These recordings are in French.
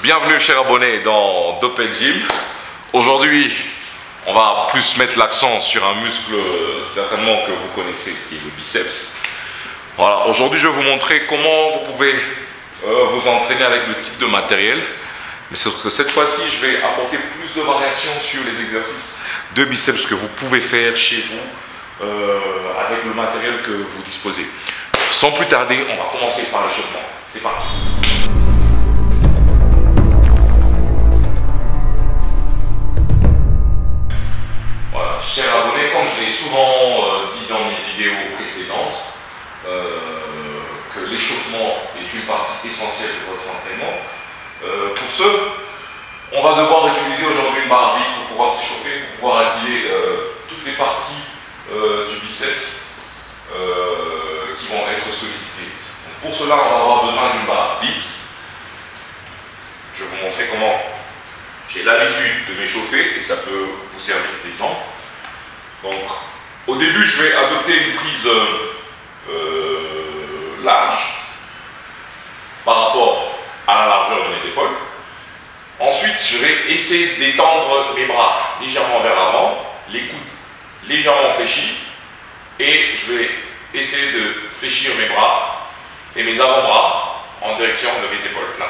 Bienvenue chers abonnés dans Doped Gym. Aujourd'hui, on va plus mettre l'accent sur un muscle certainement que vous connaissez, qui est le biceps. Voilà, aujourd'hui je vais vous montrer comment vous pouvez vous entraîner avec le type de matériel. Mais sauf que cette fois-ci, je vais apporter plus de variations sur les exercices de biceps que vous pouvez faire chez vous avec le matériel que vous disposez. Sans plus tarder, on va commencer par l'échauffement. C'est parti. Voilà, chers abonnés, comme je l'ai souvent dit dans mes vidéos précédentes, que l'échauffement est une partie essentielle de votre entraînement. Pour ce, on va devoir utiliser aujourd'hui une barre vide pour pouvoir s'échauffer, pour pouvoir activer toutes les parties du biceps qui vont être sollicitées. Donc pour cela, on va avoir besoin d'une barre vide. Je vais vous montrer comment j'ai l'habitude de m'échauffer et ça peut vous servir d'exemple. Donc, au début, je vais adopter une prise large par rapport à la largeur de mes épaules. Ensuite, je vais essayer d'étendre mes bras légèrement vers l'avant, les coudes légèrement fléchis, et je vais essayer de fléchir mes bras et mes avant-bras en direction de mes épaules. Là.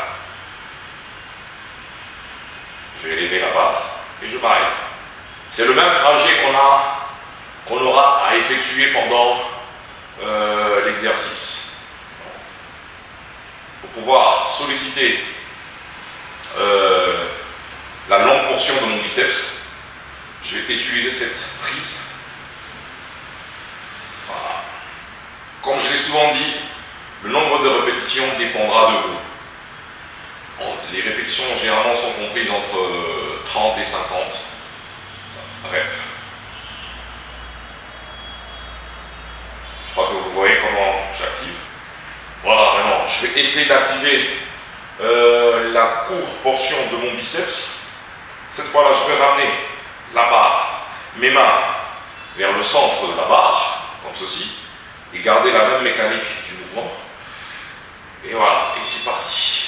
Je vais élever la barre et je m'arrête. C'est le même trajet qu'on aura à effectuer pendant l'exercice. Pour pouvoir solliciter la longue portion de mon biceps, je vais utiliser cette prise. Voilà. Comme je l'ai souvent dit, le nombre de répétitions dépendra de vous. Les répétitions généralement sont comprises entre 30 et 50 reps. Je crois que vous voyez comment j'active. Voilà, maintenant, je vais essayer d'activer la courte portion de mon biceps. Cette fois-là, je vais ramener la barre, mes mains vers le centre de la barre, comme ceci, et garder la même mécanique du mouvement. Et voilà, et c'est parti.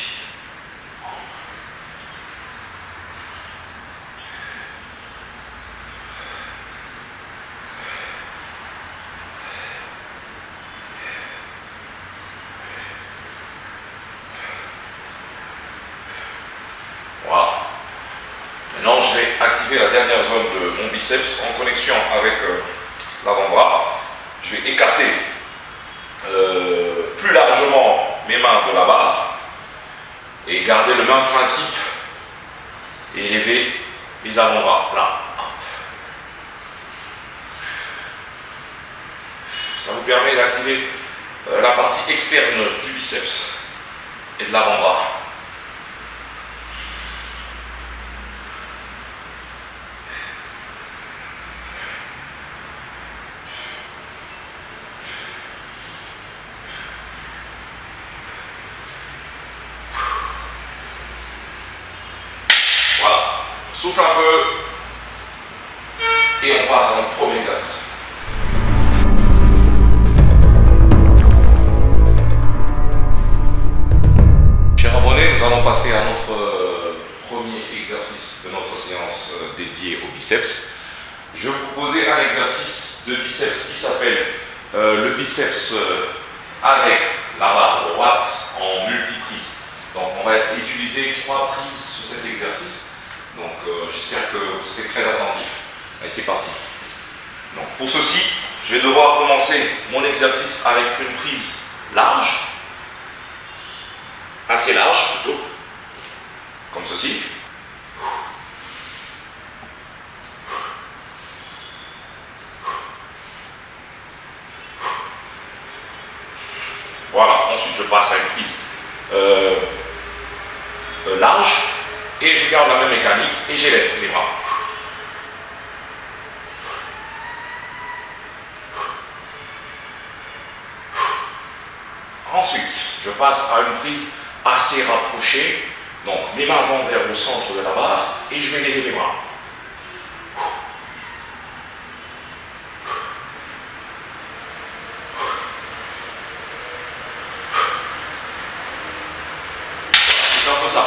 Maintenant, je vais activer la dernière zone de mon biceps en connexion avec l'avant-bras. Je vais écarter plus largement mes mains de la barre et garder le même principe et élever les avant-bras. Là. Ça vous permet d'activer la partie externe du biceps et de l'avant-bras. Souffle un peu et on passe à notre premier exercice. Chers abonnés, nous allons passer à notre premier exercice de notre séance dédiée au biceps. Je vais vous proposer un exercice de biceps qui s'appelle le biceps avec la barre droite en multiprise. Donc on va utiliser 3 prises sur cet exercice. Donc j'espère que vous serez très attentifs. Allez, c'est parti. Donc, pour ceci, je vais devoir commencer mon exercice avec une prise large, assez large plutôt, comme ceci. Voilà, ensuite je passe à une prise large. Et je garde la même mécanique et j'élève les bras. Ensuite, je passe à une prise assez rapprochée. Donc, mes mains vont vers le centre de la barre et je vais lever mes bras. C'est un peu ça.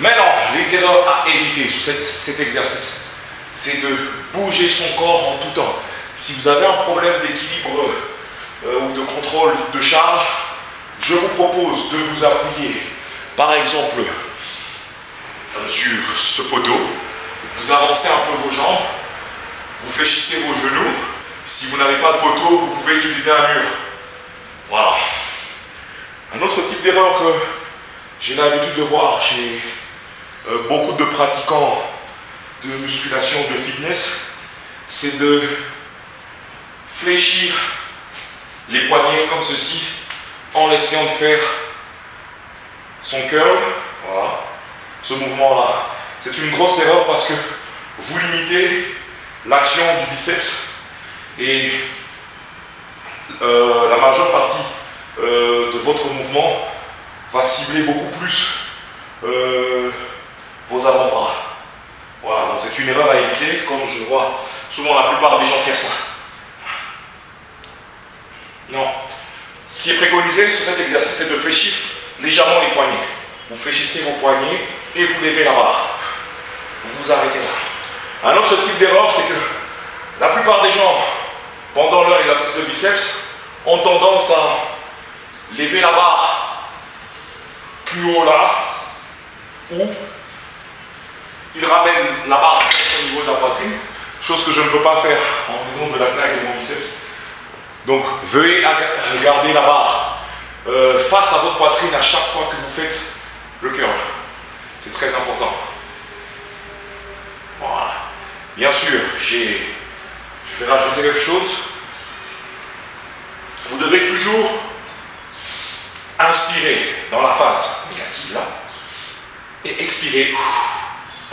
Maintenant, les erreurs à éviter sur cet exercice, c'est de bouger son corps en tout temps. Si vous avez un problème d'équilibre ou de contrôle de charge, je vous propose de vous appuyer, par exemple, sur ce poteau. Vous avancez un peu vos jambes, vous fléchissez vos genoux. Si vous n'avez pas de poteau, vous pouvez utiliser un mur. Voilà. Un autre type d'erreur que j'ai l'habitude de voir chez beaucoup de pratiquants de musculation, de fitness, c'est de fléchir les poignets comme ceci en essayant de faire son curl. Voilà. Ce mouvement-là, c'est une grosse erreur parce que vous limitez l'action du biceps et la majeure partie de votre mouvement va cibler beaucoup plus vos avant-bras. Voilà, donc c'est une erreur à éviter, comme je vois souvent la plupart des gens faire ça. Non. Ce qui est préconisé sur cet exercice, c'est de fléchir légèrement les poignets. Vous fléchissez vos poignets et vous levez la barre. Vous vous arrêtez là. Un autre type d'erreur, c'est que la plupart des gens, pendant leur exercice de biceps, ont tendance à lever la barre plus haut là, ou ils ramènent la barre au niveau de la poitrine, chose que je ne peux pas faire en raison de la taille de mon biceps. Donc veuillez garder la barre face à votre poitrine à chaque fois que vous faites le curl. C'est très important. Voilà. Bien sûr, je vais rajouter quelque chose. Vous devez toujours inspirer dans la phase négative là et expirer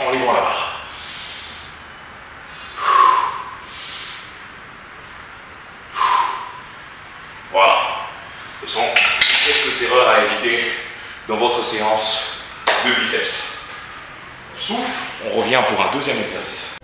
en levant la barre. Voilà. Ce sont quelques erreurs à éviter dans votre séance de biceps. On souffle, on revient pour un deuxième exercice.